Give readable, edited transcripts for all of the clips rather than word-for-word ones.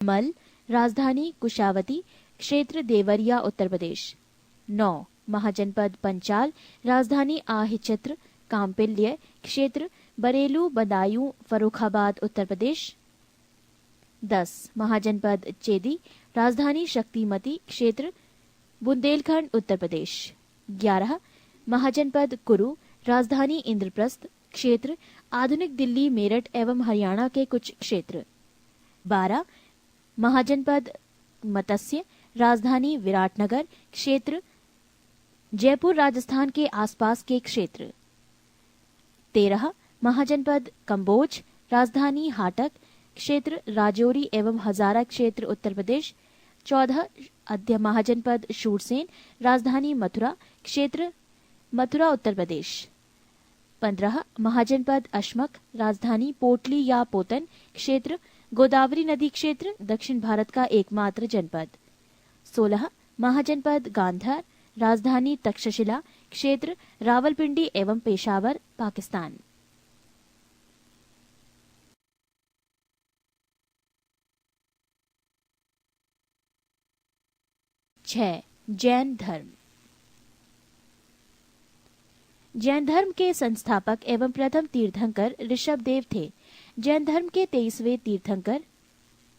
मल राजधानी कुशावती, क्षेत्र देवरिया उत्तर प्रदेश। 9 महाजनपद पंचाल, राजधानी आहिचित्र कांपिल्य, क्षेत्र बरेलू बदायूं फर्रुखाबाद उत्तर प्रदेश। 10 महाजनपद चेदी, राजधानी शक्तिमती, क्षेत्र बुंदेलखंड उत्तर प्रदेश। 11 महाजनपद कुरु, राजधानी इंद्रप्रस्थ, क्षेत्र आधुनिक दिल्ली मेरठ एवं हरियाणा के कुछ क्षेत्र। 12 महाजनपद मत्स्य, राजधानी विराटनगर, क्षेत्र जयपुर राजस्थान के आसपास के क्षेत्र। 13 महाजनपद कंबोज, राजधानी हाटक, क्षेत्र राजौरी एवं हजारा क्षेत्र उत्तर प्रदेश। 14 अध्य महाजनपद शूरसेन, राजधानी मथुरा, क्षेत्र मथुरा उत्तर प्रदेश। 15 महाजनपद अशमक, राजधानी पोटली या पोतन, क्षेत्र गोदावरी नदी क्षेत्र दक्षिण भारत का एकमात्र जनपद। 16 महाजनपद गांधार, राजधानी तक्षशिला, क्षेत्र रावलपिंडी एवं पेशावर पाकिस्तान। 6 जैन धर्म। जैन धर्म के संस्थापक एवं प्रथम तीर्थंकर ऋषभदेव थे। जैन धर्म के 23वें तीर्थंकर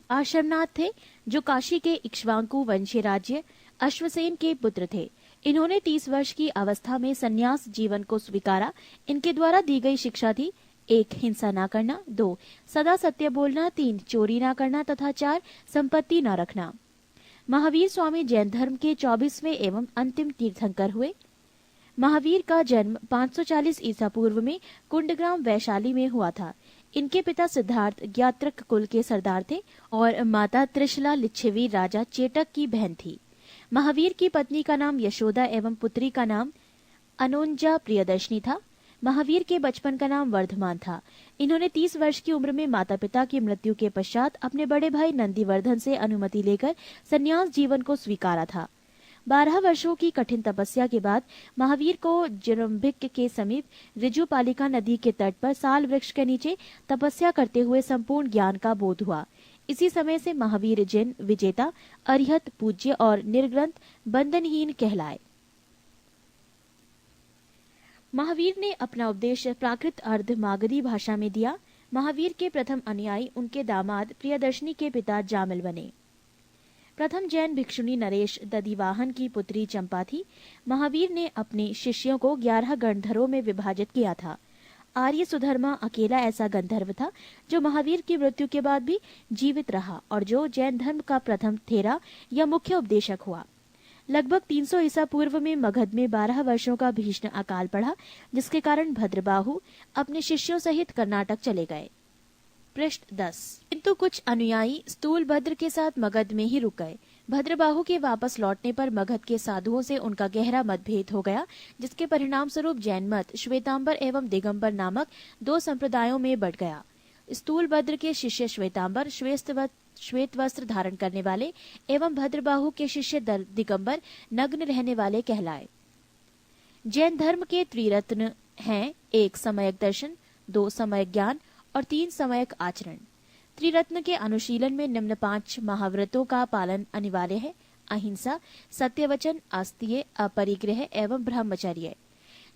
आश्रमनाथ थे, जो काशी के इक्ष्वाकु वंशीय राज्य अश्वसेन के पुत्र थे। इन्होंने 30 वर्ष की अवस्था में संन्यास जीवन को स्वीकारा। इनके द्वारा दी गई शिक्षा थी: 1 हिंसा न करना, 2 सदा सत्य बोलना, 3 चोरी न करना तथा 4 संपत्ति न रखना। महावीर स्वामी जैन धर्म के 24वें एवं अंतिम तीर्थंकर हुए। महावीर का जन्म 540 ईसा पूर्व में कुंडग्राम वैशाली में हुआ था। इनके पिता सिद्धार्थ ज्ञात्रक कुल के सरदार थे और माता त्रिशला लिच्छवी राजा चेटक की बहन थी। महावीर की पत्नी का नाम यशोदा एवं पुत्री का नाम अनोंजा प्रियदर्शनी था। महावीर के बचपन का नाम वर्धमान था। इन्होंने 30 वर्ष की उम्र में माता पिता की मृत्यु के पश्चात अपने बड़े भाई नंदीवर्धन से अनुमति लेकर संन्यास जीवन को स्वीकारा था। 12 वर्षों की कठिन तपस्या के बाद महावीर को जिरम्भिक के समीप ऋजुपालिका नदी के तट पर साल वृक्ष के नीचे तपस्या करते हुए संपूर्ण ज्ञान का बोध हुआ। इसी समय से महावीर जिन विजेता, अरिहत, पूज्य और निर्ग्रंथ बंधनहीन कहलाए। महावीर ने अपना उपदेश प्राकृत अर्ध मागधी भाषा में दिया। महावीर के प्रथम अनुयायी उनके दामाद प्रियदर्शनी के पिता जामिल बने। प्रथम जैन भिक्षुणी नरेश दधिवाहन की पुत्री चंपा थी। महावीर ने अपने शिष्यों को 11 गणधरों में विभाजित किया था। आर्य सुधर्मा अकेला ऐसा गंधर्व था जो महावीर की मृत्यु के बाद भी जीवित रहा और जो जैन धर्म का प्रथम थेरा या मुख्य उपदेशक हुआ। लगभग 300 ईसा पूर्व में मगध में 12 वर्षों का भीषण अकाल पड़ा, जिसके कारण भद्रबाहु अपने शिष्यों सहित कर्नाटक चले गए। पृष्ठ 10। किंतु कुछ अनुयायी स्थूलभद्र के साथ मगध में ही रुक गए। भद्रबाहु के वापस लौटने पर मगध के साधुओं से उनका गहरा मतभेद हो गया, जिसके परिणाम स्वरूप जैन मत श्वेतांबर एवं दिगंबर नामक 2 संप्रदायों में बढ़ गया। स्थूलभद्र के शिष्य श्वेतांबर श्वेत वस्त्र धारण करने वाले एवं भद्रबाहु के शिष्य दिगंबर नग्न रहने वाले कहलाए। जैन धर्म के त्रिरत्न हैं: 1 समयक दर्शन, 2 समयक ज्ञान और 3 समयक आचरण। त्रिरत्न के अनुशीलन में निम्न 5 महाव्रतों का पालन अनिवार्य है: अहिंसा, सत्यवचन, आस्तीय, अपरिग्रह एवं ब्रह्मचर्य।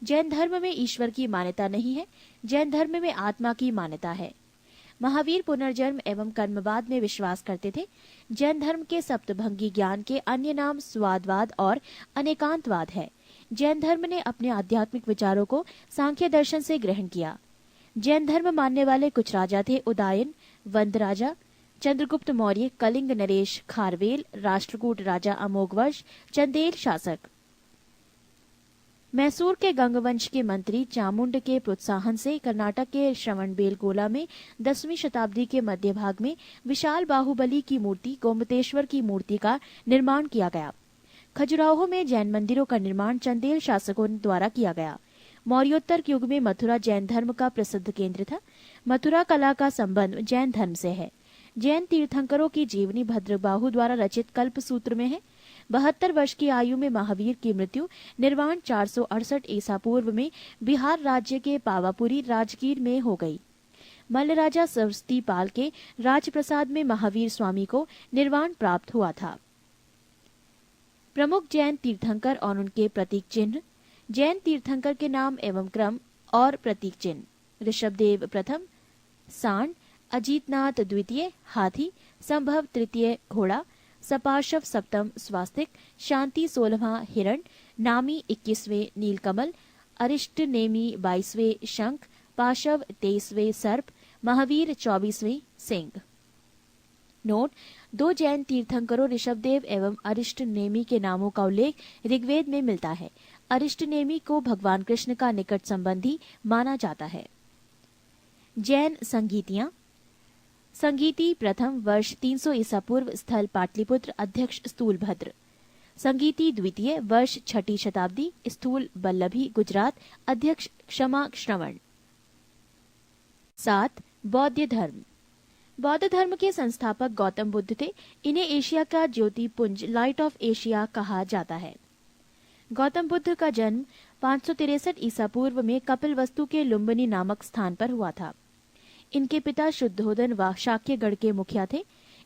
जैन धर्म में ईश्वर की मान्यता नहीं है। जैन धर्म में आत्मा की मान्यता है। महावीर पुनर्जन्म एवं कर्मवाद में विश्वास करते थे। जैन धर्म के सप्तभंगी ज्ञान के अन्य नाम स्वादवाद और अनेकांतवाद है। जैन धर्म ने अपने आध्यात्मिक विचारों को सांख्य दर्शन से ग्रहण किया। जैन धर्म मानने वाले कुछ राजा थे: उदायन, वंद राजा, चंद्रगुप्त मौर्य, कलिंग नरेश खारवेल, राष्ट्रकूट राजा अमोघवर्ष, चंदेल शासक। मैसूर के गंगवंश के मंत्री चामुंड के प्रोत्साहन से कर्नाटक के श्रवणबेलगोला में 10वीं शताब्दी के मध्य भाग में विशाल बाहुबली की मूर्ति गोमतेश्वर की मूर्ति का निर्माण किया गया। खजुराहो में जैन मंदिरों का निर्माण चंदेल शासकों द्वारा किया गया। मौर्योत्तर युग में मथुरा जैन धर्म का प्रसिद्ध केंद्र था। मथुरा कला का संबंध जैन धर्म से है। जैन तीर्थंकरों की जीवनी भद्रबाहु द्वारा रचित कल्प सूत्र में है। 72 वर्ष की आयु में महावीर की मृत्यु निर्वाण 468 ईसा पूर्व में बिहार राज्य के पावापुरी राजगीर में हो गई। मल्ल राजा सरस्वती पाल के राजप्रसाद में महावीर स्वामी को निर्वाण प्राप्त हुआ था। प्रमुख जैन तीर्थंकर और उनके प्रतीक चिन्ह। जैन तीर्थंकर के नाम एवं क्रम और प्रतीक चिन्ह। ऋषभदेव प्रथम सांड, अजीतनाथ द्वितीय हाथी, संभव तृतीय घोड़ा, सपार्शव सप्तम स्वास्तिक, शांति 16वां हिरण, नामी 21वें नीलकमल, अरिष्ट नेमी 22वें शंख, पाशव 23वें सर्प, महावीर 24वें सिंह। नोट: 2 जैन तीर्थंकरों ऋषभदेव एवं अरिष्ट नेमी के नामों का उल्लेख ऋग्वेद में मिलता है। अरिष्ट नेमी को भगवान कृष्ण का निकट संबंधी माना जाता है। जैन संगीतियां। संगीति प्रथम वर्ष 300 ईसा पूर्व, स्थल पाटलिपुत्र, अध्यक्ष स्थूलभद्र। संगीति द्वितीय वर्ष 6ठी शताब्दी, स्थूल बल्लभी, गुजरात, अध्यक्ष क्षमा श्रवण। 7. बौद्ध धर्म। बौद्ध धर्म के संस्थापक गौतम बुद्ध थे। इन्हें एशिया का ज्योतिपुंज, लाइट ऑफ एशिया कहा जाता है। गौतम बुद्ध का जन्म 563 ईसा पूर्व में कपिलवस्तु के लुम्बिनी नामक स्थान पर हुआ था। इनके पिता शुद्धोधन व शाक्यगढ़ के मुखिया थे।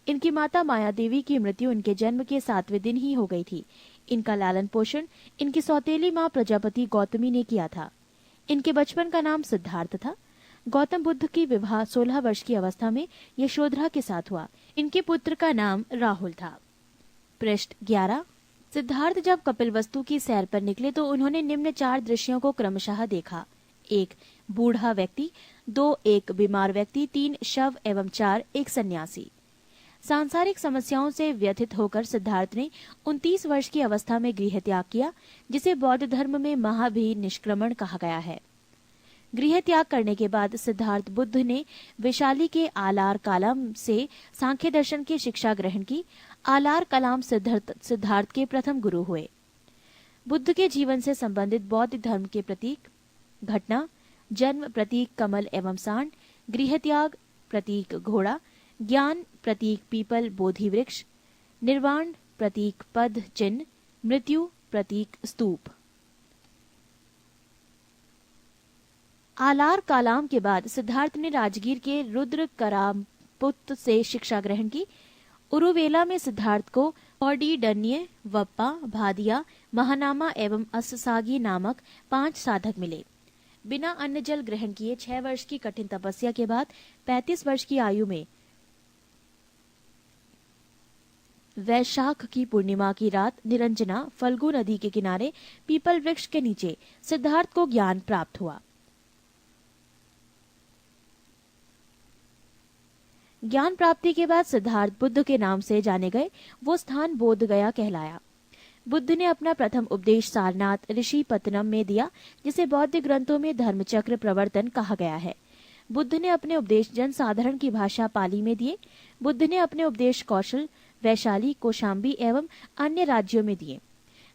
इनकी माता माया देवी की मृत्यु इनके जन्म के 7वें दिन ही हो गई थी। इनका लालन पोषण इनकी सौतेली माँ प्रजापति गौतमी ने किया था। इनके बचपन का नाम सिद्धार्थ था। गौतम बुद्ध की विवाह 16 वर्ष की अवस्था में यशोधरा के साथ हुआ। इनके पुत्र का नाम राहुल था। पृष्ठ 11। सिद्धार्थ जब कपिलवस्तु की सैर पर निकले तो उन्होंने निम्न 4 दृश्यों को क्रमशः देखा। 1. बूढ़ा व्यक्ति, 2. एक बीमार व्यक्ति, 3. शव एवं 4. एक सन्यासी। सांसारिक समस्याओं से व्यथित होकर सिद्धार्थ ने 29 वर्ष की अवस्था में गृह त्याग किया, जिसे बौद्ध धर्म में महाभिनिष्क्रमण कहा गया है। गृह त्याग करने के बाद सिद्धार्थ बुद्ध ने वैशाली के आलार कालाम से सांख्य दर्शन की शिक्षा ग्रहण की। आलार कलाम सिद्धार्थ के प्रथम गुरु हुए। बुद्ध के जीवन से संबंधित बौद्ध धर्म के प्रतीक। घटना: जन्म प्रतीक कमल एवं सांड, गृह त्याग प्रतीक घोड़ा, ज्ञान प्रतीक पीपल बोधि वृक्ष, निर्वाण प्रतीक पद चिन्ह, मृत्यु प्रतीक स्तूप। आलार कालाम के बाद सिद्धार्थ ने राजगीर के रुद्र करापुत से शिक्षा ग्रहण की। उरुवेला में सिद्धार्थ को कौंडिन्य, वप्पा, भादिया, महानामा एवं अस्सागी नामक 5 साधक मिले। बिना अन्न जल ग्रहण किए 6 वर्ष की कठिन तपस्या के बाद 35 वर्ष की आयु में वैशाख की पूर्णिमा की रात निरंजना फल्गु नदी के किनारे पीपल वृक्ष के नीचे सिद्धार्थ को ज्ञान प्राप्त हुआ। ज्ञान प्राप्ति के बाद सिद्धार्थ बुद्ध के नाम से जाने गए। वो स्थान बोध गया कहलाया। बुद्ध ने अपना प्रथम उपदेश सारनाथ ऋषि पत्तनम में दिया, जिसे बौद्ध ग्रंथों में धर्मचक्र प्रवर्तन कहा गया है। बुद्ध ने अपने उपदेश जन साधारण की भाषा पाली में दिए। बुद्ध ने अपने उपदेश कौशल, वैशाली, कौशाम्बी एवं अन्य राज्यों में दिए।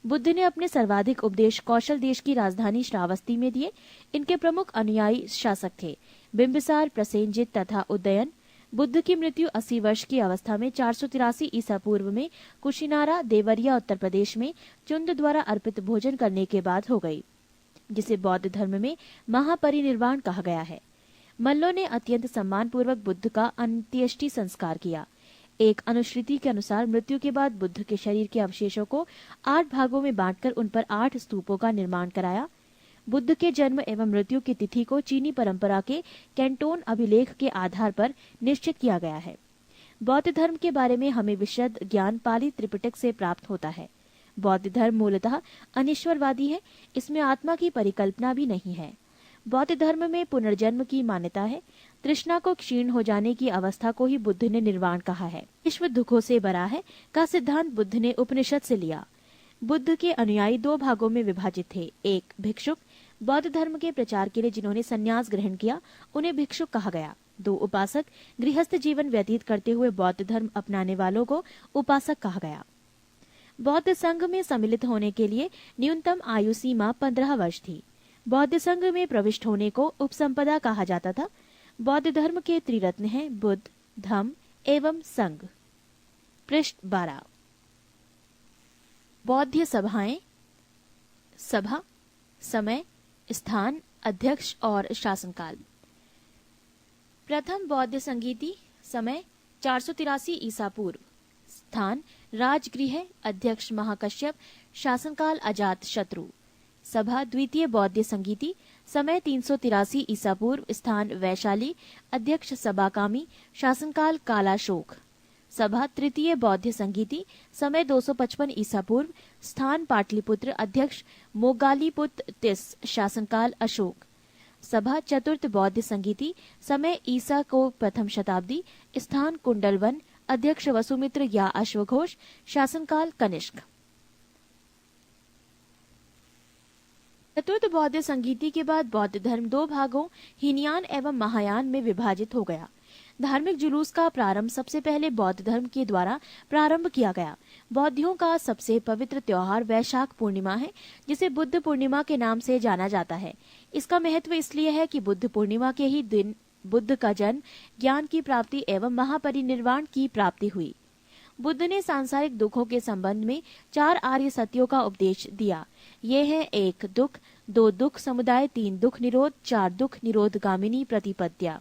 बुद्ध ने अपने सर्वाधिक उपदेश कौशल देश की राजधानी श्रावस्ती में दिए। इनके प्रमुख अनुयायी शासक थे बिंबिसार, प्रसेनजित तथा उदयन। बुद्ध की मृत्यु 80 वर्ष की अवस्था में 483 ईसा पूर्व में कुशिनारा, देवरिया, उत्तर प्रदेश में चुंद द्वारा अर्पित भोजन करने के बाद हो गई, जिसे बौद्ध धर्म में महापरिनिर्वाण कहा गया है। मल्लों ने अत्यंत सम्मान पूर्वक बुद्ध का अंत्येष्टि संस्कार किया। एक अनुश्रुति के अनुसार मृत्यु के बाद बुद्ध के शरीर के अवशेषों को 8 भागों में बांटकर उन पर 8 स्तूपों का निर्माण कराया। बुद्ध के जन्म एवं मृत्यु की तिथि को चीनी परंपरा के कैंटोन अभिलेख के आधार पर निश्चित किया गया है। बौद्ध धर्म के बारे में हमें विशद ज्ञान पाली त्रिपिटक से प्राप्त होता है। बौद्ध धर्म मूलतः अनिश्वरवादी है। इसमें आत्मा की परिकल्पना भी नहीं है। बौद्ध धर्म में पुनर्जन्म की मान्यता है। तृष्णा को क्षीण हो जाने की अवस्था को ही बुद्ध ने निर्वाण कहा है। विश्व दुखों से भरा है का सिद्धांत बुद्ध ने उपनिषद से लिया। बुद्ध के अनुयायी 2 भागों में विभाजित थे। एक भिक्षुक, बौद्ध धर्म के प्रचार के लिए जिन्होंने संन्यास ग्रहण किया उन्हें भिक्षुक कहा गया। 2 उपासक, गृहस्थ जीवन व्यतीत करते हुए बौद्ध धर्म अपनाने वालों को उपासक कहा गया। बौद्ध संघ में सम्मिलित होने के लिए न्यूनतम आयु सीमा 15 वर्ष थी। बौद्ध संघ में प्रविष्ट होने को उपसंपदा कहा जाता था। बौद्ध धर्म के त्रिरत्न हैं बुद्ध, धम्म एवं संघ। पृष्ठ 12। बौद्ध सभाएं। सभा, समय, स्थान, अध्यक्ष और शासनकाल। प्रथम बौद्ध संगीति, समय 483 ईसा पूर्व, स्थान राजगृह, अध्यक्ष महाकश्यप, शासनकाल अजात शत्रु। सभा द्वितीय बौद्ध संगीति, समय 383 ईसा पूर्व, स्थान वैशाली, अध्यक्ष सबाकामी, शासनकाल कालाशोक। सभा तृतीय बौद्ध संगीति, समय 255 ईसा पूर्व, स्थान पाटलिपुत्र, अध्यक्ष मोगालीपुत तिस, शासनकाल अशोक। सभा चतुर्थ बौद्ध संगीति, समय ईसा को प्रथम शताब्दी, स्थान कुंडलवन, अध्यक्ष वसुमित्र या अश्वघोष, शासनकाल कनिष्क। चतुर्थ बौद्ध संगीति के बाद बौद्ध धर्म दो भागों हीनयान एवं महायान में विभाजित हो गया। धार्मिक जुलूस का प्रारंभ सबसे पहले बौद्ध धर्म के द्वारा प्रारंभ किया गया। बौद्धियों का सबसे पवित्र त्योहार वैशाख पूर्णिमा है, जिसे बुद्ध पूर्णिमा के नाम से जाना जाता है। इसका महत्व इसलिए है कि बुद्ध पूर्णिमा के ही दिन बुद्ध का जन्म, ज्ञान की प्राप्ति एवं महापरिनिर्वाण की प्राप्ति हुई। बुद्ध ने सांसारिक दुखों के संबंध में 4 आर्य सत्यों का उपदेश दिया। ये हैं 1 दुख, 2 दुख समुदाय, 3 दुख निरोध, 4 दुख निरोध गामिनी प्रतिपद्या।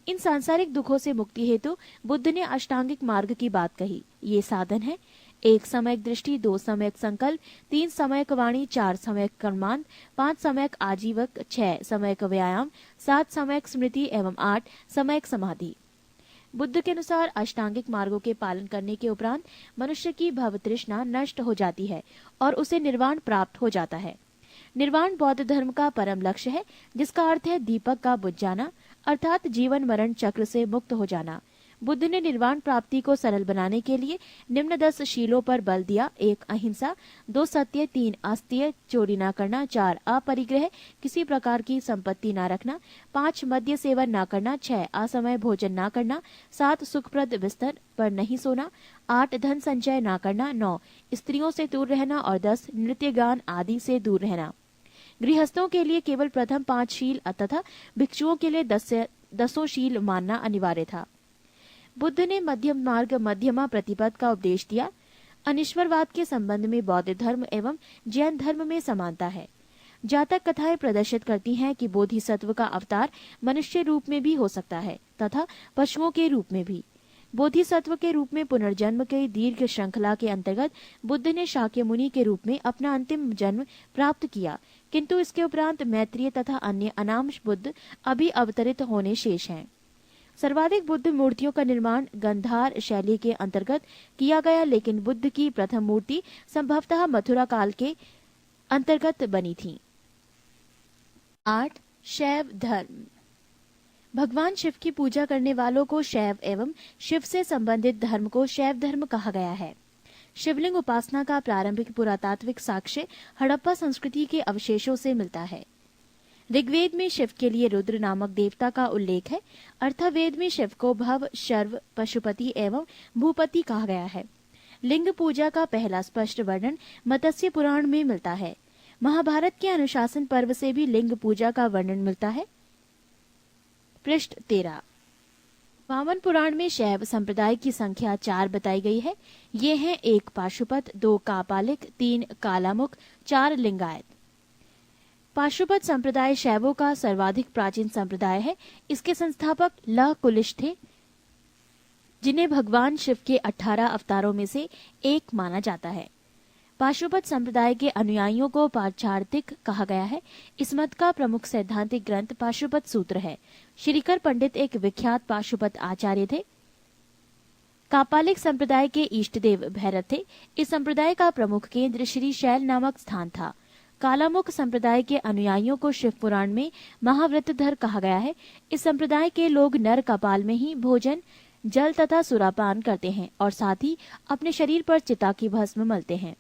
इन सांसारिक दुखों से मुक्ति हेतु बुद्ध ने अष्टांगिक मार्ग की बात कही। ये साधन है 1 समयक दृष्टि, 2 समयक संकल्प, 3 समयक वाणी, 4 समयक कर्मांत, 5 समयक आजीवक, 6 समयक व्यायाम, 7 समयक स्मृति एवं 8 समयक समाधि। बुद्ध के अनुसार अष्टांगिक मार्गों के पालन करने के उपरांत मनुष्य की भव तृष्णा नष्ट हो जाती है और उसे निर्वाण प्राप्त हो जाता है। निर्वाण बौद्ध धर्म का परम लक्ष्य है, जिसका अर्थ है दीपक का बुझ जाना, अर्थात जीवन मरण चक्र से मुक्त हो जाना। बुद्ध ने निर्वाण प्राप्ति को सरल बनाने के लिए निम्न 10 शीलों पर बल दिया। 1 अहिंसा, 2 सत्य, 3 अस्तेय, चोरी न करना, 4 अपरिग्रह, किसी प्रकार की संपत्ति न रखना, 5 मद्य सेवन न करना, 6 असमय भोजन न करना, 7 सुखप्रद बिस्तर पर नहीं सोना, 8 धन संचय न करना, 9 स्त्रियों से दूर रहना और 10 नृत्य गान आदि से दूर रहना। गृहस्थों के लिए केवल प्रथम 5 शील तथा भिक्षुओं के लिए 10 शील मानना अनिवार्य था। बुद्ध ने मध्यम मार्ग मध्यमा प्रतिपद का उपदेश दिया। अनिश्वरवाद के संबंध में बौद्ध धर्म एवं जैन धर्म में समानता है। जातक कथाएं प्रदर्शित करती हैं कि बोधिसत्व का अवतार मनुष्य रूप में भी हो सकता है तथा पशुओं के रूप में भी। बोधिसत्व के रूप में पुनर्जन्म के दीर्घ श्रृंखला के अंतर्गत बुद्ध ने शाक्य मुनि के रूप में अपना अंतिम जन्म प्राप्त किया, किंतु इसके उपरांत मैत्रेय तथा अन्य अनामश बुद्ध अभी अवतरित होने शेष हैं। सर्वाधिक बुद्ध मूर्तियों का निर्माण गंधार शैली के अंतर्गत किया गया, लेकिन बुद्ध की प्रथम मूर्ति संभवतः मथुरा काल के अंतर्गत बनी थी। 8 शैव धर्म। भगवान शिव की पूजा करने वालों को शैव एवं शिव से संबंधित धर्म को शैव धर्म कहा गया है। शिवलिंग उपासना का प्रारंभिक पुरातात्विक साक्ष्य हड़प्पा संस्कृति के अवशेषों से मिलता है। ऋग्वेद में शिव के लिए रुद्र नामक देवता का उल्लेख है। अर्थवेद में शिव को भव, शर्व, पशुपति एवं भूपति कहा गया है। लिंग पूजा का पहला स्पष्ट वर्णन मत्स्य पुराण में मिलता है। महाभारत के अनुशासन पर्व से भी लिंग पूजा का वर्णन मिलता है। पृष्ठ 13। वामन पुराण में शैव संप्रदाय की संख्या 4 बताई गई है। ये हैं 1 पाशुपत, 2 कापालिक, 3 कालामुख, 4 लिंगायत। पाशुपत संप्रदाय शैवों का सर्वाधिक प्राचीन संप्रदाय है। इसके संस्थापक लह कुलिश थे, जिन्हें भगवान शिव के 18 अवतारों में से एक माना जाता है। पाशुपत संप्रदाय के अनुयायियों को पाचार्थिक कहा गया है। इस मत का प्रमुख सैद्धांतिक ग्रंथ पाशुपत सूत्र है। श्रीकर पंडित एक विख्यात पाशुपत आचार्य थे। कापालिक संप्रदाय के इष्टदेव भैरव थे। इस संप्रदाय का प्रमुख केंद्र श्री शैल नामक स्थान था। कालामुख संप्रदाय के अनुयायियों को शिव पुराण में महाव्रतधर कहा गया है। इस संप्रदाय के लोग नर कपाल में ही भोजन, जल तथा सुरापान करते हैं और साथ ही अपने शरीर पर चिता की भस्म मलते हैं।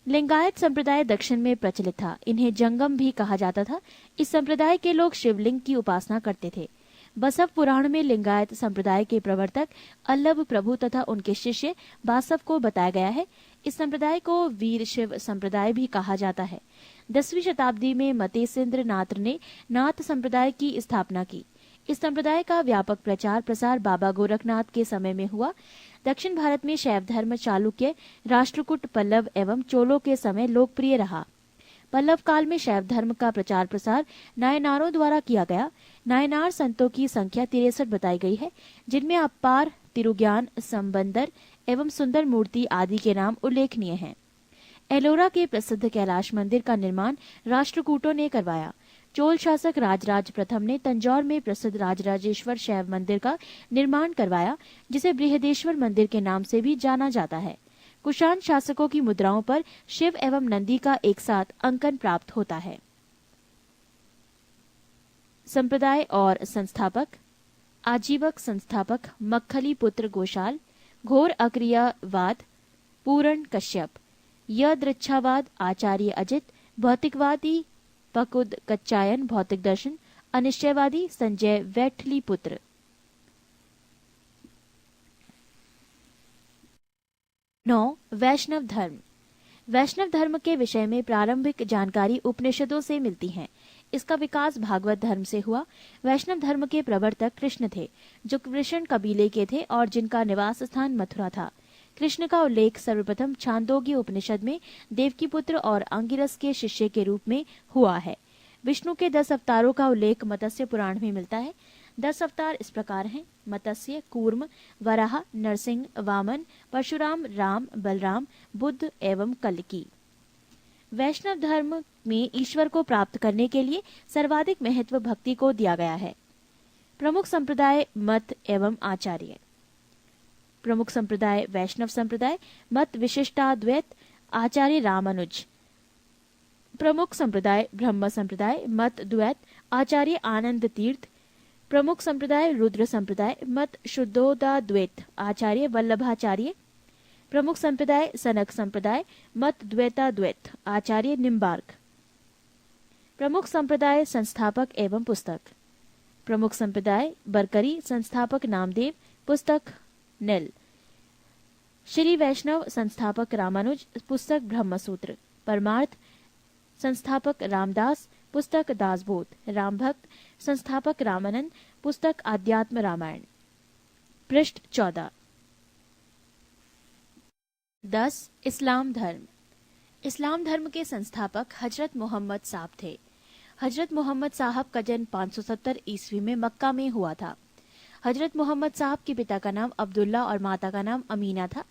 लिंगायत संप्रदाय दक्षिण में प्रचलित था। इन्हें जंगम भी कहा जाता था। इस संप्रदाय के लोग शिवलिंग की उपासना करते थे। बसव पुराण में लिंगायत संप्रदाय के प्रवर्तक अल्लभ प्रभु तथा उनके शिष्य बासव को बताया गया है। इस संप्रदाय को वीर शिव संप्रदाय भी कहा जाता है। 10वीं शताब्दी में मतेसिंद्र नाथ ने नाथ संप्रदाय की स्थापना की। इस संप्रदाय का व्यापक प्रचार प्रसार बाबा गोरखनाथ के समय में हुआ। दक्षिण भारत में शैव धर्म चालुक्य, राष्ट्रकूट, पल्लव एवं चोलों के समय लोकप्रिय रहा। पल्लव काल में शैव धर्म का प्रचार प्रसार नायनारों द्वारा किया गया। नायनार संतों की संख्या 63 बताई गई है, जिनमें अपार, तिरुज्ञान, संबंदर एवं सुंदर मूर्ति आदि के नाम उल्लेखनीय हैं। एलोरा के प्रसिद्ध कैलाश मंदिर का निर्माण राष्ट्रकूटों ने करवाया। चोल शासक राजराज प्रथम ने तंजौर में प्रसिद्ध राजराजेश्वर शैव मंदिर का निर्माण करवाया, जिसे बृहदेश्वर मंदिर के नाम से भी जाना जाता है। कुषाण शासकों की मुद्राओं पर शिव एवं नंदी का एक साथ अंकन प्राप्त होता है। संप्रदाय और संस्थापक। आजीवक संस्थापक मक्खली पुत्र गोशाल, घोर अक्रियावाद पूरण कश्यप, यदृच्छावाद आचार्य अजित, भौतिकवादी पकुद कच्चायन भौतिक दर्शन, अनिश्चयवादी संजय वैठली पुत्र। 9. वैष्णव धर्म। वैष्णव धर्म के विषय में प्रारंभिक जानकारी उपनिषदों से मिलती है। इसका विकास भागवत धर्म से हुआ। वैष्णव धर्म के प्रवर्तक कृष्ण थे, जो कृष्ण कबीले के थे और जिनका निवास स्थान मथुरा था। कृष्ण का उल्लेख सर्वप्रथम छांदोग्य उपनिषद में देवकी पुत्र और अंगिरस के शिष्य के रूप में हुआ है। विष्णु के 10 अवतारों का उल्लेख मत्स्य पुराण में मिलता है। 10 अवतार इस प्रकार हैं: मत्स्य, कूर्म, वराह, नरसिंह, वामन, परशुराम, राम, बलराम, बुद्ध एवं कल्की। वैष्णव धर्म में ईश्वर को प्राप्त करने के लिए सर्वाधिक महत्व भक्ति को दिया गया है। प्रमुख संप्रदाय, मत एवं आचार्य। प्रमुख संप्रदाय वैष्णव संप्रदाय, मत विशिष्टाद्वैत, आचार्य रामानुज। प्रमुख संप्रदाय ब्रह्म संप्रदाय, मत द्वैत, आचार्य आनंद तीर्थ। प्रमुख संप्रदाय रुद्र संप्रदाय, मत शुद्धोदाद्वैत, आचार्य वल्लभाचार्य। प्रमुख संप्रदाय सनक संप्रदाय, मत द्वैताद्वैत, आचार्य निम्बार्क। प्रमुख संप्रदाय संस्थापक एवं पुस्तक। प्रमुख संप्रदाय बरकरी, संस्थापक नामदेव, पुस्तक नेल। श्री वैष्णव संस्थापक रामानुज, पुस्तक ब्रह्मसूत्र। परमार्थ संस्थापक रामदास, पुस्तक दासबोध। रामभक्त संस्थापक रामानंद, पुस्तक आध्यात्म रामायण। पृष्ठ 14। 10. इस्लाम धर्म। इस्लाम धर्म के संस्थापक हजरत मोहम्मद साहब थे। हजरत मोहम्मद साहब का जन्म 570 ईस्वी में मक्का में हुआ था। हजरत मोहम्मद साहब के पिता का नाम अब्दुल्ला और माता का नाम अमीना था।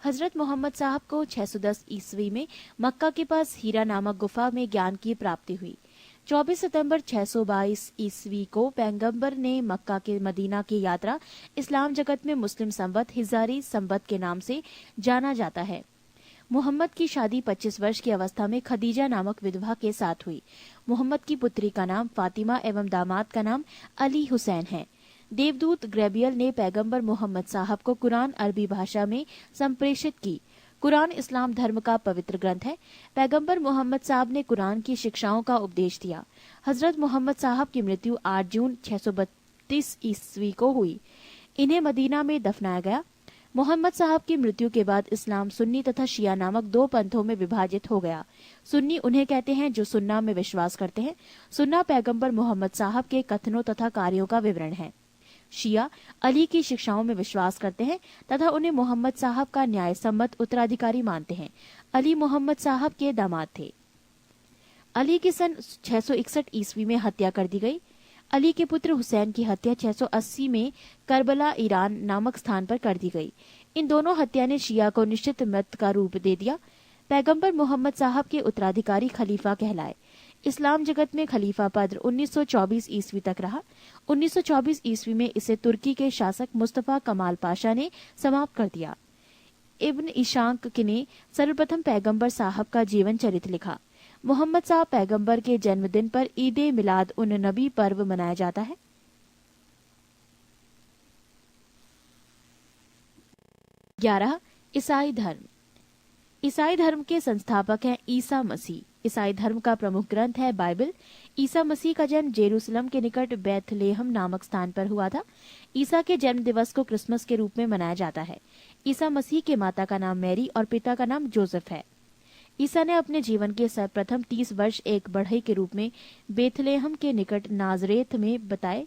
हजरत मोहम्मद साहब को 610 ईस्वी में मक्का के पास हीरा नामक गुफा में ज्ञान की प्राप्ति हुई। 24 सितंबर 622 ईस्वी को पैगंबर ने मक्का के मदीना की यात्रा इस्लाम जगत में मुस्लिम संवत हिजारी संवत के नाम से जाना जाता है। मोहम्मद की शादी 25 वर्ष की अवस्था में खदीजा नामक विधवा के साथ हुई। मोहम्मद की पुत्री का नाम फातिमा एवं दामाद का नाम अली हुसैन है। देवदूत ग्रेबियल ने पैगंबर मोहम्मद साहब को कुरान अरबी भाषा में संप्रेषित की। कुरान इस्लाम धर्म का पवित्र ग्रंथ है। पैगंबर मोहम्मद साहब ने कुरान की शिक्षाओं का उपदेश दिया। हजरत मोहम्मद साहब की मृत्यु 8 जून 632 ईस्वी को हुई। इन्हें मदीना में दफनाया गया। मोहम्मद साहब की मृत्यु के बाद इस्लाम सुन्नी तथा शिया नामक 2 पंथों में विभाजित हो गया। सुन्नी उन्हें कहते हैं जो सुन्ना में विश्वास करते हैं। सुन्ना पैगंबर मोहम्मद साहब के कथनों तथा कार्यों का विवरण है। शिया अली की शिक्षाओं में विश्वास करते हैं तथा उन्हें मोहम्मद साहब का न्याय सम्मत उत्तराधिकारी मानते हैं। अली मोहम्मद साहब के दामाद थे। अली की सन 661 ईस्वी में हत्या कर दी गई। अली के पुत्र हुसैन की हत्या 680 में करबला ईरान नामक स्थान पर कर दी गई। इन दोनों हत्या ने शिया को निश्चित मत का रूप दे दिया। पैगंबर मोहम्मद साहब के उत्तराधिकारी खलीफा कहलाए। इस्लाम जगत में खलीफा पद 1924 ईस्वी तक रहा। 1924 ईस्वी में इसे तुर्की के शासक मुस्तफा कमाल पाशा ने समाप्त कर दिया। इब्न इशाक ने सर्वप्रथम पैगंबर साहब का जीवन चरित्र लिखा। मोहम्मद साहब पैगंबर के जन्मदिन पर ईद मिलाद उन नबी पर्व मनाया जाता है। 11. ईसाई धर्म। ईसाई धर्म के संस्थापक हैं ईसा मसीह। ईसाई धर्म का प्रमुख ग्रंथ है बाइबल। ईसा मसीह का जन्म जेरूसलम के निकट बैथलेहम नामक स्थान पर हुआ था। ईसा के जन्म दिवस को क्रिसमस के रूप में मनाया जाता है। ईसा मसीह के माता का नाम मैरी और पिता का नाम जोसेफ है। ईसा ने अपने जीवन के सर्वप्रथम 30 वर्ष एक बढ़ई के रूप में बेथलेहम के निकट नाजरेथ में बताए।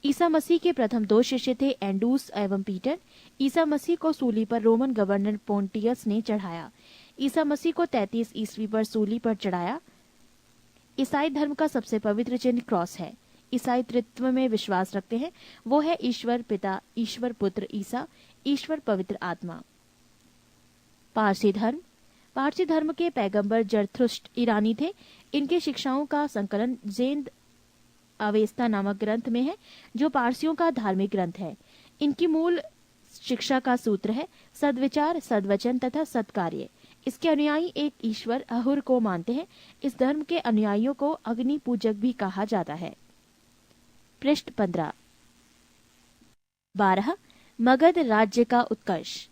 ईसा मसीह के प्रथम 2 शिष्य थे एंडूस एवं पीटर। ईसा मसीह को सूली पर रोमन गवर्नर पोंटियस ने चढ़ाया। ईसा मसीह को 33 ईस्वी पर सूली पर चढ़ाया। ईसाई धर्म का सबसे पवित्र चिन्ह क्रॉस है। ईसाई त्रित्व में विश्वास रखते हैं, वो है ईश्वर पिता, ईश्वर पुत्र ईसा, ईश्वर पवित्र आत्मा। पारसी धर्म। पारसी धर्म के पैगंबर जरथुष्ट्र ईरानी थे। इनके शिक्षाओं का संकलन ज़ेंद अवेस्ता नामक ग्रंथ में है, जो पारसियों का धार्मिक ग्रंथ है। इनकी मूल शिक्षा का सूत्र है सद्विचार, सद्वचन तथा सत्कार्य। इसके अनुयायी एक ईश्वर अहुर को मानते हैं। इस धर्म के अनुयायियों को अग्नि पूजक भी कहा जाता है। पृष्ठ 15। 12। मगध राज्य का उत्कर्ष।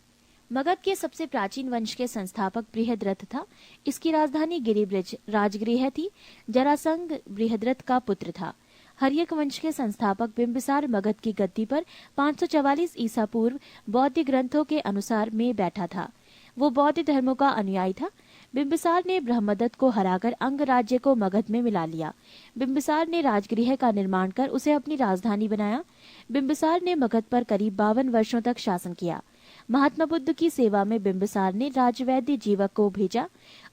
मगध के सबसे प्राचीन वंश के संस्थापक बृहद्रथ था। इसकी राजधानी गिरिब्रज राजगृह थी। जरासंध बृहद्रथ का पुत्र था। हर्यक वंश के संस्थापक बिंबिसार मगध की गद्दी पर 544 ईसा पूर्व बौद्ध ग्रंथों के अनुसार में बैठा था। वो बौद्ध धर्मों का अनुयायी था। बिंबिसार ने ब्रह्मदत्त को हराकर अंग राज्य को मगध में मिला लिया। बिंबिसार ने राजगृह का निर्माण कर उसे अपनी राजधानी बनाया। बिंबिसार ने मगध पर करीब 52 वर्षों तक शासन किया। महात्मा बुद्ध की सेवा में बिंबिसार ने राजवैद्य जीवक को भेजा।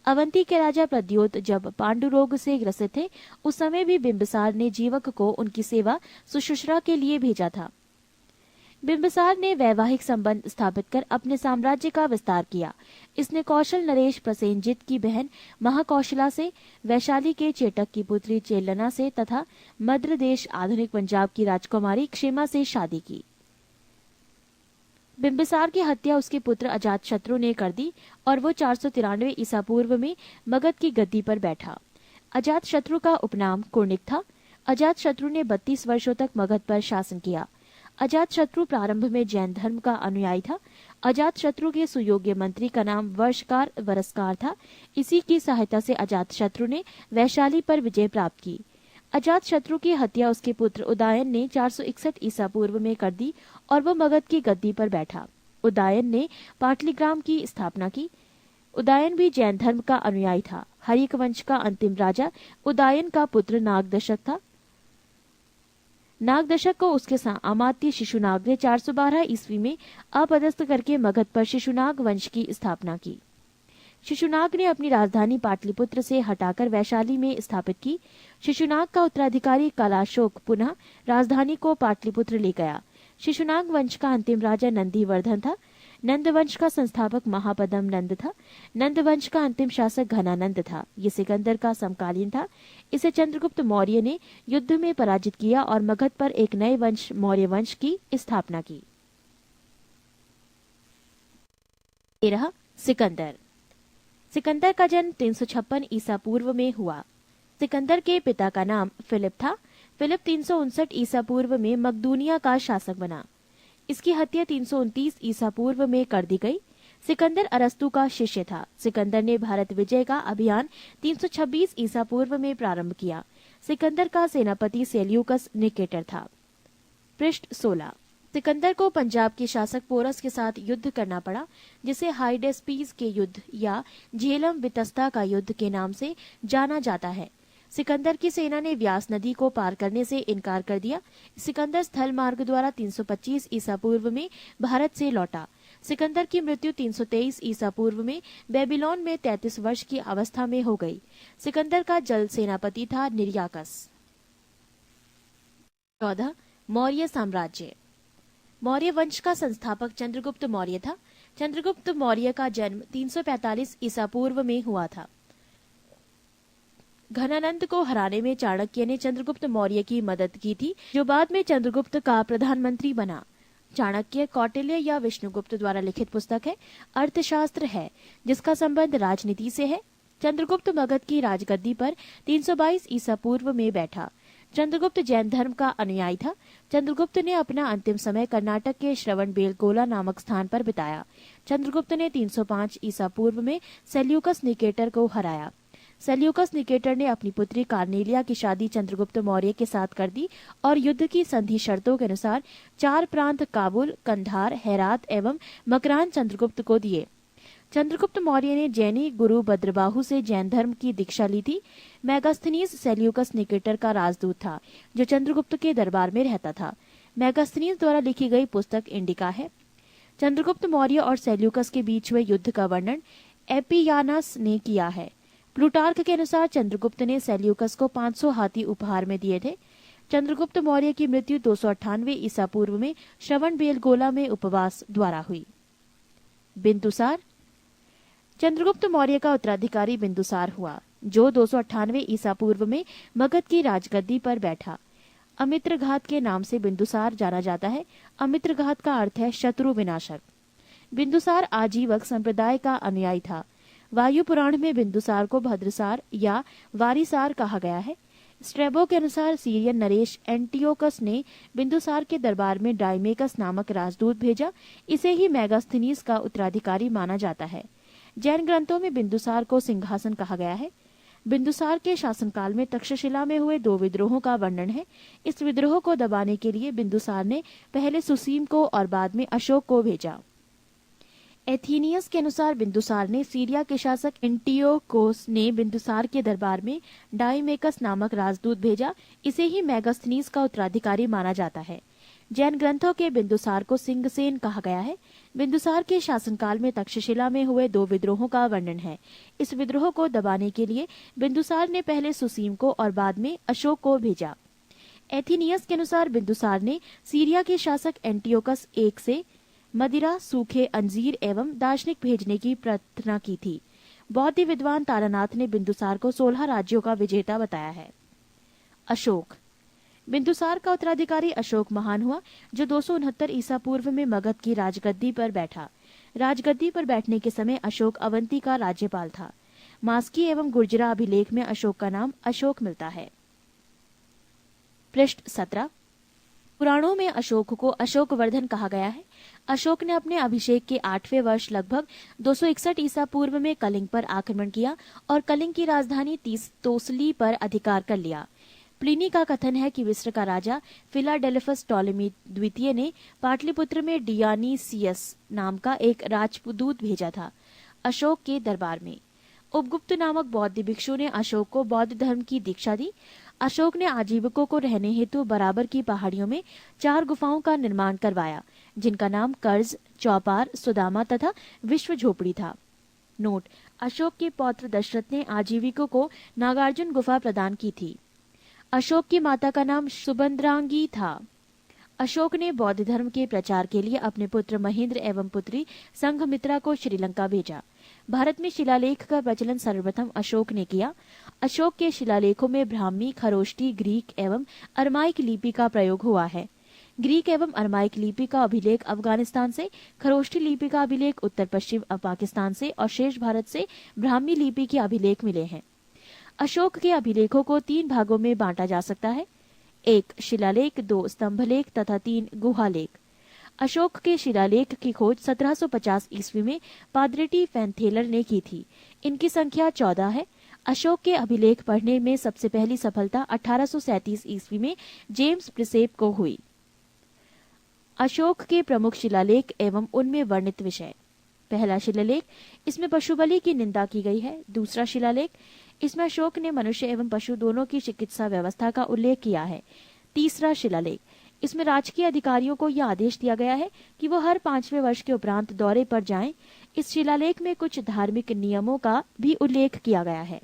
अवंती के राजा प्रद्योत जब पांडु रोग से ग्रसित थे, उस समय भी बिंबिसार ने जीवक को उनकी सेवा सुश्रूषा के लिए भेजा था। बिंबिसार ने वैवाहिक संबंध स्थापित कर अपने साम्राज्य का विस्तार किया। इसने कौशल नरेश प्रसेनजित की बहन महाकौशला से, वैशाली के चेटक की पुत्री चेलना से तथा मद्र देश आधुनिक पंजाब की राजकुमारी क्षेमा से शादी की। बिंबिसार की हत्या उसके पुत्र अजातशत्रु ने कर दी और वो 493 ईसा पूर्व में मगध की गद्दी पर बैठा। अजातशत्रु का उपनाम कुर्णिक था। अजातशत्रु ने 32 वर्षों तक मगध पर शासन किया। अजातशत्रु प्रारंभ में जैन धर्म का अनुयायी था। अजातशत्रु के सुयोग्य मंत्री का नाम वर्षकार वरस्कार था। इसी की सहायता से अजातशत्रु ने वैशाली पर विजय प्राप्त की। अजातशत्रु की हत्या उसके पुत्र उदयन ने 461 ईसा पूर्व में कर दी और वो मगध की गद्दी पर बैठा। उदयन ने पाटलिग्राम की स्थापना की। उदयन भी जैन धर्म का अनुयायी था। हर्यक वंश का अंतिम राजा उदयन का पुत्र नागदशक था। नागदशक को उसके अमात्य शिशुनाग ने 412 ईस्वी में अपदस्थ करके मगध पर शिशुनाग वंश की स्थापना की। शिशुनाग ने अपनी राजधानी पाटलिपुत्र से हटाकर वैशाली में स्थापित की। शिशुनाग का उत्तराधिकारी कलाशोक पुनः राजधानी को पाटलिपुत्र ले गया। शिशुनाग वंश का अंतिम राजा नंदीवर्धन था। नंद वंश का संस्थापक महापदम नंद था। नंद वंश का अंतिम शासक घनानंद था। ये सिकंदर का समकालीन था। इसे चंद्रगुप्त मौर्य ने युद्ध में पराजित किया और मगध पर एक नए वंश मौर्य वंश की स्थापना की। 13। सिकंदर। सिकंदर का जन्म 356 ईसा पूर्व में हुआ। सिकंदर के पिता का नाम फिलिप था। फिलिप 359 ईसा पूर्व में मकदूनिया का शासक बना। इसकी हत्या 329 ईसा पूर्व में कर दी गई। सिकंदर अरस्तु का शिष्य था। सिकंदर ने भारत विजय का अभियान 326 ईसा पूर्व में प्रारंभ किया। सिकंदर का सेनापति सेल्यूकस निकेटर था। पृष्ठ 16। सिकंदर को पंजाब के शासक पोरस के साथ युद्ध करना पड़ा, जिसे हाइडेस्पीस के युद्ध या झेलम वितस्ता का युद्ध के नाम से जाना जाता है। सिकंदर की सेना ने व्यास नदी को पार करने से इनकार कर दिया। सिकंदर स्थल मार्ग द्वारा 325 ईसा पूर्व में भारत से लौटा। सिकंदर की मृत्यु 323 ईसा पूर्व में बेबीलोन में 33 वर्ष की अवस्था में हो गई। सिकंदर का जल सेनापति था निर्याकस। 14। मौर्य साम्राज्य। मौर्य वंश का संस्थापक चंद्रगुप्त मौर्य था। चंद्रगुप्त मौर्य का जन्म 345 ईसा पूर्व में हुआ था। घनानंद को हराने में चाणक्य ने चंद्रगुप्त मौर्य की मदद की थी, जो बाद में चंद्रगुप्त का प्रधानमंत्री बना। चाणक्य कौटिल्य या विष्णुगुप्त द्वारा लिखित पुस्तक है। अर्थशास्त्र है, जिसका संबंध राजनीति से है। चंद्रगुप्त मगध की राजगद्दी पर 322 ईसा पूर्व में बैठा। चंद्रगुप्त जैन धर्म का अनुयायी था। चंद्रगुप्त ने अपना अंतिम समय कर्नाटक के श्रवणबेलगोला नामक स्थान पर बिताया। चंद्रगुप्त ने 305 ईसा पूर्व में सेल्यूकस निकेटर को हराया। सेल्यूकस निकेटर ने अपनी पुत्री कार्नेलिया की शादी चंद्रगुप्त मौर्य के साथ कर दी और युद्ध की संधि शर्तों के अनुसार 4 प्रांत काबुल, कंधार, हेरात एवं मकरान चंद्रगुप्त को दिए। चंद्रगुप्त मौर्य ने जैनी गुरु भद्रबाहु से जैन धर्म की दीक्षा ली थी। मैगस्थनीज सेल्यूकस निकेटर का राजदूत था, जो चंद्रगुप्त के दरबार में रहता था। मैगस्थनीज द्वारा लिखी गई पुस्तक इंडिका है। चंद्रगुप्त मौर्य और सेल्यूकस के बीच हुए युद्ध का वर्णन एपियानस ने किया है। प्लूटार्क के अनुसार चंद्रगुप्त ने सेल्यूकस को 500 हाथी उपहार में दिए थे। चंद्रगुप्त मौर्य की मृत्यु 298 ईसा पूर्व में श्रवणबेलगोला में उपवास द्वारा हुई। बिंदुसार। चंद्रगुप्त मौर्य का उत्तराधिकारी बिंदुसार हुआ, जो 298 ईसा पूर्व में मगध की राजगद्दी पर बैठा। अमित्रघात के नाम से बिंदुसार जाना जाता है। अमित्रघात का अर्थ है शत्रु विनाशक। बिंदुसार आजीवक संप्रदाय का अनुयायी था। वायु पुराण में बिंदुसार को भद्रसार या वारिसार कहा गया है। स्ट्रेबो के अनुसार सीरियन नरेश एंटियोकस ने बिंदुसार के दरबार में डाइमेकस नामक राजदूत भेजा। इसे ही मेगास्थनीज का उत्तराधिकारी माना जाता है। जैन ग्रंथों में बिंदुसार को सिंहासन कहा गया है। बिंदुसार के शासनकाल में तक्षशिला में हुए 2 विद्रोहों का वर्णन है। इस विद्रोह को दबाने के लिए बिंदुसार ने पहले सुसीम को और बाद में अशोक को भेजा। एथीनियस के अनुसार बिंदुसार ने सीरिया के शासक एंटियोकोस ने बिंदुसार के दरबार में डाइमेकस नामक राजदूत भेजा। इसे ही मेगास्थनीज का उत्तराधिकारी माना जाता है। जैन ग्रंथों के बिंदुसार को सिंगसेन कहा गया है। बिंदुसार के शासनकाल में तक्षशिला में हुए 2 विद्रोहों का वर्णन है। इस विद्रोह को दबाने के लिए बिंदुसार ने पहले सुसीम को और बाद में अशोक को भेजा। एथीनियस के अनुसार बिंदुसार ने सीरिया के शासक एंटियोकस I से मदिरा, सूखे अंजीर एवं दार्शनिक भेजने की प्रार्थना की थी। बौद्ध विद्वान तारानाथ ने बिंदुसार को 16 राज्यों का विजेता बताया है। अशोक। बिंदुसार का उत्तराधिकारी अशोक महान हुआ, जो 269 ईसा पूर्व में मगध की राजगद्दी पर बैठा। राजगद्दी पर बैठने के समय अशोक अवंती का राज्यपाल था। मास्की एवं गुर्जरा अभिलेख में अशोक का नाम अशोक मिलता है। पृष्ठ 17। पुराणों में अशोक को अशोकवर्धन कहा गया है। अशोक ने अपने अभिषेक के 8वें वर्ष लगभग 261 ईसा पूर्व में कलिंग पर आक्रमण किया और कलिंग की राजधानी तोसली पर अधिकार कर लिया। प्लिनी का कथन है कि मिस्र का राजा फिलाडेल्फस टॉलेमी द्वितीय ने पाटलिपुत्र में डियानीसियस नाम का एक राजदूत भेजा था अशोक के दरबार में। उपगुप्त नामक बौद्ध भिक्षु ने अशोक को बौद्ध धर्म की दीक्षा दी। अशोक ने आजीविकों को रहने हेतु बराबर की पहाड़ियों में 4 गुफाओं का निर्माण करवाया, जिनका नाम कर्ज, चौपार, सुदामा तथा विश्व झोपड़ी था। नोट: अशोक के पौत्र दशरथ ने आजीविकों को नागार्जुन गुफा प्रदान की थी। अशोक की माता का नाम सुभद्रांगी था। अशोक ने बौद्ध धर्म के प्रचार के लिए अपने पुत्र महेंद्र एवं पुत्री संघमित्रा को श्रीलंका भेजा। भारत में शिलालेख का प्रचलन सर्वप्रथम अशोक ने किया। अशोक के शिलालेखों में ब्राह्मी, खरोष्टी, ग्रीक एवं अरमाइक लिपि का प्रयोग हुआ है। ग्रीक एवं अरमाइक लिपि का अभिलेख अफगानिस्तान से, खरोष्टी लिपि का अभिलेख उत्तर पश्चिम पाकिस्तान से और शेष भारत से ब्राह्मी लिपि के अभिलेख मिले हैं। अशोक के अभिलेखों को 3 भागों में बांटा जा सकता है: 1 शिलालेख, 2 स्तंभलेख तथा 3 गुहालेख। अशोक के शिलालेख की खोज 1750 ईस्वी में पाद्रेटी फैनथेलर ने की थी। इनकी संख्या 14 है। अशोक के अभिलेख पढ़ने में सबसे पहली सफलता 1837 ईस्वी में जेम्स प्रिसेप को हुई। अशोक के प्रमुख शिलालेख एवं उनमें वर्णित विषय: पहला शिलालेख, इसमें पशु बलि की निंदा की गई है। दूसरा शिलालेख, इसमें अशोक ने मनुष्य एवं पशु दोनों की चिकित्सा व्यवस्था का उल्लेख किया है। तीसरा शिलालेख, इसमें राजकीय अधिकारियों को यह आदेश दिया गया है कि वो हर 5वें वर्ष के उपरांत दौरे पर जाएं। इस शिलालेख में कुछ धार्मिक नियमों का भी उल्लेख किया गया है।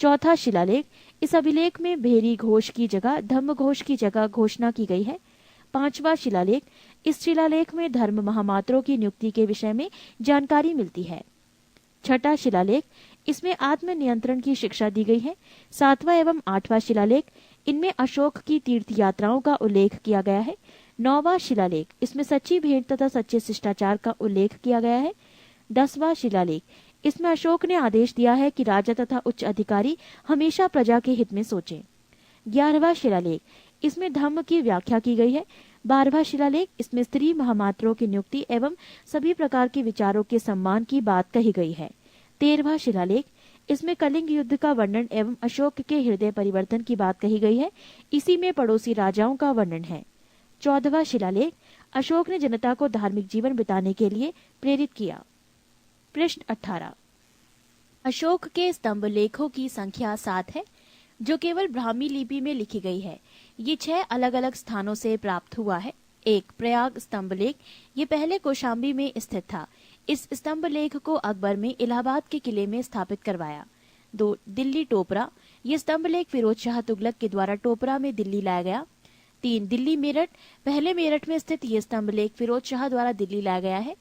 चौथा शिलालेख, इस अभिलेख में भेरी घोष की जगह धम्म घोष की जगह घोषणा की गई है। 5वां शिलालेख, इस शिलालेख में धर्म महामात्रों की नियुक्ति के विषय में जानकारी मिलती है। 6वां शिलालेख, इसमें आत्म नियंत्रण की शिक्षा दी गई है। 7वां एवं 8वां शिलालेख, इनमें अशोक की तीर्थ यात्राओं का उल्लेख किया गया है। 9वां शिलालेख, इसमें सच्ची भेंट तथा सच्चे शिष्टाचार का उल्लेख किया गया है। 10वां शिलालेख, इसमें अशोक ने आदेश दिया है कि राजा तथा उच्च अधिकारी हमेशा प्रजा के हित में सोचें। 11वां शिलालेख, इसमें धम्म की व्याख्या की गई है। 12वां शिलालेख, इसमें स्त्री महामात्रों की नियुक्ति एवं सभी प्रकार के विचारों के सम्मान की बात कही गई है। 13वां शिलालेख, इसमें कलिंग युद्ध का वर्णन एवं अशोक के हृदय परिवर्तन की बात कही गई है। इसी में पड़ोसी राजाओं का वर्णन है। 14वां शिलालेख, अशोक ने जनता को धार्मिक जीवन बिताने के लिए प्रेरित किया। पृष्ठ 18। अशोक के स्तंभ लेखों की संख्या 7 है, जो केवल ब्राह्मी लिपि में लिखी गई है। ये 6 अलग अलग स्थानों से प्राप्त हुआ है। 1 प्रयाग स्तंभ लेख, ये पहले कौशाम्बी में स्थित था। इस स्तंभ लेख को अकबर में इलाहाबाद के किले में स्थापित करवाया। 2. दिल्ली टोपरा, ये स्तंभ लेख फिरोज शाह तुगलक के द्वारा टोपरा में दिल्ली लाया गया। 3. दिल्ली मेरठ, पहले मेरठ में स्थित ये स्तंभ लेख फिरोज शाह द्वारा दिल्ली लाया गया है।